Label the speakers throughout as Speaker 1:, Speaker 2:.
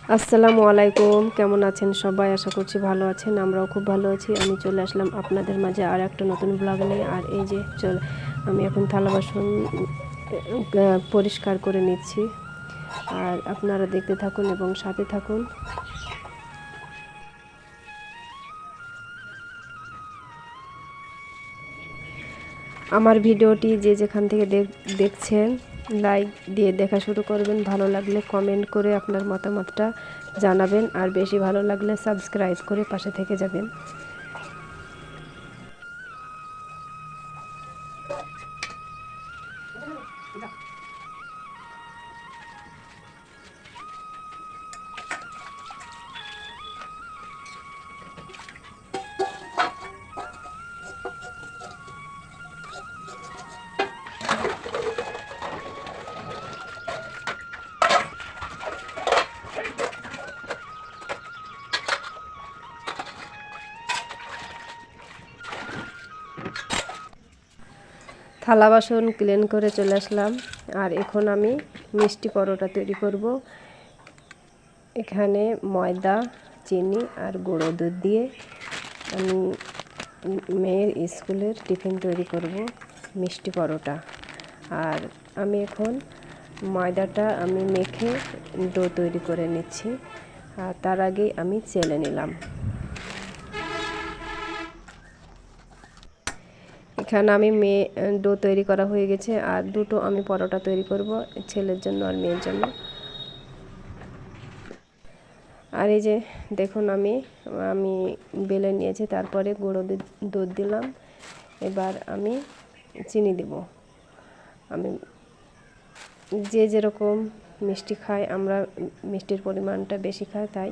Speaker 1: আসসালামু আলাইকুম, কেমন আছেন সবাই? আশা করছি ভালো আছেন। আমরাও খুব ভালো আছি। আমি চলে আসলাম আপনাদের মাঝে আর একটা নতুন ব্লগ নিয়ে। আর এই যে আমি এখন থালা বাসন পরিষ্কার করে নিচ্ছি। আর আপনারা দেখতে থাকুন এবং সাথে থাকুন। আমার ভিডিওটি যে যেখান থেকে দেখছেন লাইক দিয়ে দেখা শুরু করবেন। ভালো লাগলে কমেন্ট করে আপনার মতামতটা জানাবেন। আর বেশি ভালো লাগলে সাবস্ক্রাইব করে পাশে থেকে যাবেন। থালা বাসন ক্লিন করে চলে আসলাম। আর এখন আমি মিষ্টি পরোটা তৈরি করব। এখানে ময়দা, চিনি আর গুঁড়ো দুধ দিয়ে আমি মেয়ের স্কুলের টিফিন তৈরি করব, মিষ্টি পরোটা। আর আমি এখন ময়দাটা আমি মেখে ডো তৈরি করে নিচ্ছি। আর তার আগেই আমি চেলে নিলাম। এখানে আমি ডো তৈরি করা হয়ে গেছে। আর দুটো আমি পরোটা তৈরি করব, ছেলের জন্য আর মেয়ের জন্য। আর এই যে দেখুন আমি বেলে নিয়েছি, তারপরে গুঁড়ো দুধ দিলাম। এবার আমি চিনি দিব। আমি যে যেরকম মিষ্টি খাই, আমরা মিষ্টির পরিমাণটা বেশি খাই, তাই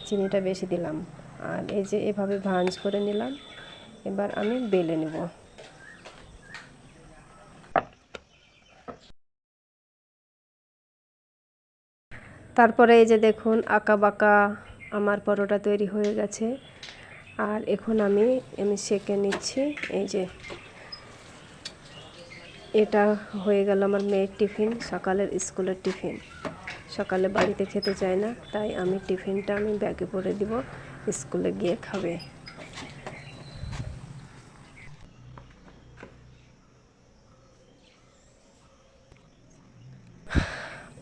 Speaker 1: চিনিটা বেশি দিলাম। আর এই যে এভাবে ভাঁজ করে নিলাম। এবার আমি বেলে নেব। তারপরে এই যে দেখুন আঁকা বাঁকা আমার পরোটা তৈরি হয়ে গেছে। আর এখন আমি সেঁকে নিচ্ছি। এই যে এটা হয়ে গেল আমার মেয়ের টিফিন, সকালের স্কুলের টিফিন। সকালে বাড়িতে খেতে চায় না, তাই আমি টিফিনটা আমি ব্যাগে ভরে দিব, স্কুলে গিয়ে খাবে।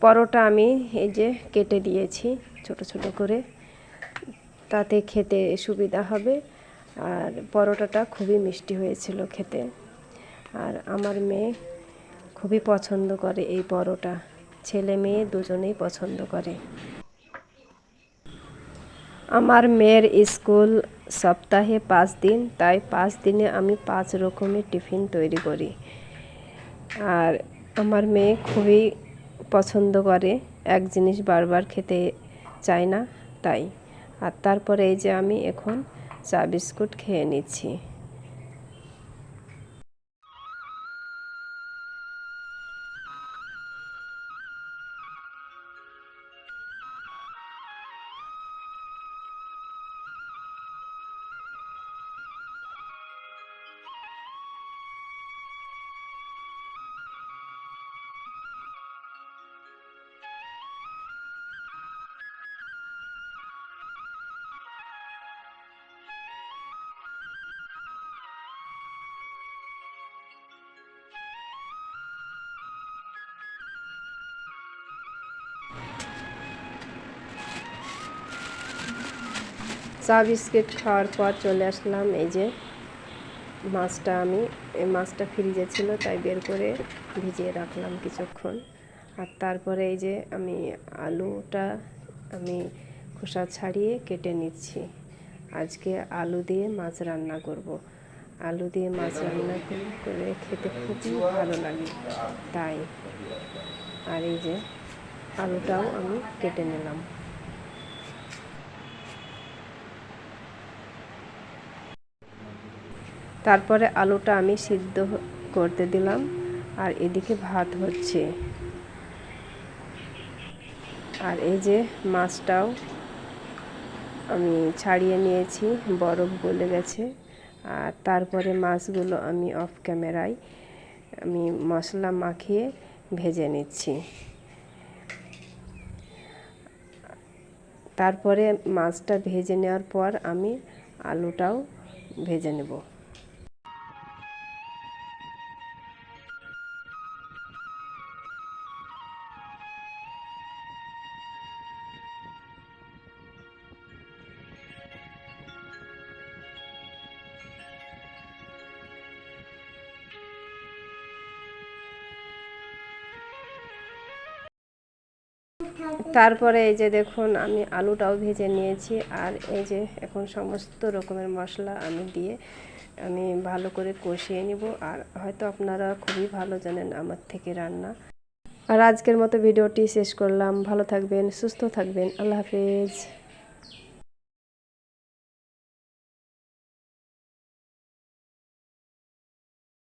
Speaker 1: পরোটা আমি এই যে কেটে দিয়েছি ছোট ছোট করে, তাতে খেতে সুবিধা হবে। আর পরোটাটা খুবই মিষ্টি হয়েছিল খেতে। আর আমার মেয়ে খুবই পছন্দ করে এই পরোটা। ছেলে মেয়ে দুজনেই পছন্দ করে। আমার মেয়ের স্কুল সপ্তাহে 5 দিন, তাই 5 দিনে আমি 5 রকমের টিফিন তৈরি করি। আর আমার মেয়ে খুবই পছন্দ করে, এক জিনিস বারবার খেতে চায় না, তাই। আর তারপরে এই যে আমি এখন চা বিস্কুট খেয়ে নিচ্ছি। চা বিস্কিট খাওয়ার পর চলে আসলাম। এই যে মাছটা ফ্রিজে ছিল, তাই বের করে ভিজিয়ে রাখলাম কিছুক্ষণ। আর তারপরে এই যে আলুটা আমি খোসা ছাড়িয়ে কেটে নিচ্ছি। আজকে আলু দিয়ে মাছ রান্না করব। আলু দিয়ে মাছ রান্না করে খেতে খুবই ভালো লাগে, তাই। আর এই যে আলুটাও আমি কেটে নিলাম। তারপরে আলুটা আমি সিদ্ধ করতে দিলাম। আর এদিকে ভাত হচ্ছে। আর এই যে মাছটাও আমি ছাড়িয়ে নিয়েছি, বরফ গলে গেছে। আর তারপরে মাছগুলো আমি অফ ক্যামেরায় আমি মশলা মাখিয়ে ভেজে নিচ্ছি। তারপরে মাছটা ভেজে নেওয়ার পর আমি আলুটাও ভেজে নেব। তারপরে এই যে দেখুন আমি আলুটাও ভেজে নিয়েছি, আর এই যে এখন সমস্ত রকমের মশলা আমি দিয়ে আমি ভালো করে কষিয়ে নিব। আর হয়তো আপনারা খুবই ভালো জানেন আমার থেকে রান্না। আর আজকের মতো ভিডিওটি শেষ করলাম। ভালো থাকবেন, সুস্থ থাকবেন, আল্লাহ হাফেজ।